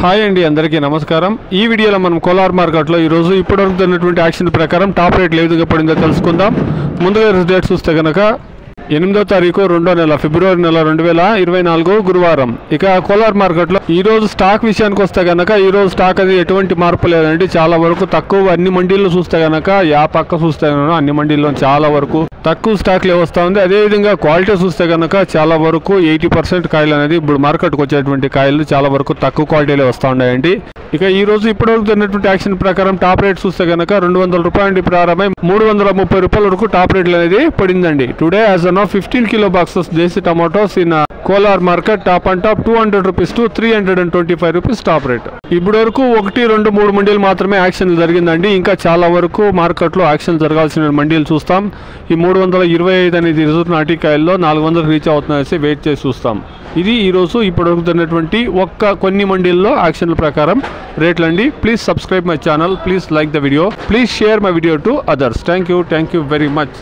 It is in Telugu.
హాయ్ అండి, అందరికీ నమస్కారం. ఈ వీడియోలో మనం కోలార్ మార్కెట్లో ఈరోజు ఇప్పటివరకు జరిగినటువంటి యాక్షన్ ప్రకారం టాప్ రేట్ ఏ విధంగా పడిందో తెలుసుకుందాం. ముందుగా డేట్ చూస్తే కనుక 8వ తారీఖు 2వ నెల ఫిబ్రవరి నెల 2024 గురువారం. ఇక కోలార్ మార్కెట్లో ఈ రోజు స్టాక్ విషయానికి వస్తే కనుక ఈ రోజు స్టాక్ అది ఎటువంటి మార్పు లేదండి. చాలా వరకు తక్కువ అన్ని మండీల్లో చూస్తే కనుక పక్క చూస్తే కనుక అన్ని మండీల్లో చాలా వరకు తక్కువ స్టాక్లే వస్తూ ఉంది. అదేవిధంగా క్వాలిటీ చూస్తే కనుక చాలా వరకు 80% కాయలు అనేది ఇప్పుడు మార్కెట్కి వచ్చేటువంటి కాయలు చాలా వరకు తక్కువ క్వాలిటీలో వస్తూ ఉన్నాయండి. ఇక ఈ రోజు ఇప్పటివరకు జరిగినటువంటి యాక్షన్ ప్రకారం టాప్ రేట్ చూస్తే కనుక 200 రూపాయల నుండి ప్రారంభమై 330 రూపాయల వరకు టాప్ రేట్లు అనేది పడిందండి. Today as an 15 kilo boxes desi tomatoes in Kolar market top and top 200 rupees to 325 rupees top rate. ఇప్పుడు వరకు 1, 2, 3 మండీలు మాత్రమే యాక్షన్ జరిగిందండి. ఇంకా చాలా వరకు మార్కెట్లో యాక్షన్ జరగాల్సిన మండీలు చూస్తాం. ఈ 325 అనేది రిజర్వ్ నాటికాయల్లో 400 రీచ్ అవుతుందనేసి వెయిట్ చేసి చూస్తాం. ఇది ఈరోజు ఇప్పటివరకు జరిగినటువంటి కొన్ని మండీల్లో యాక్షన్ల ప్రకారం రేట్లు అండి. Please subscribe my channel, please like the video, please share my video to others. Thank you very much.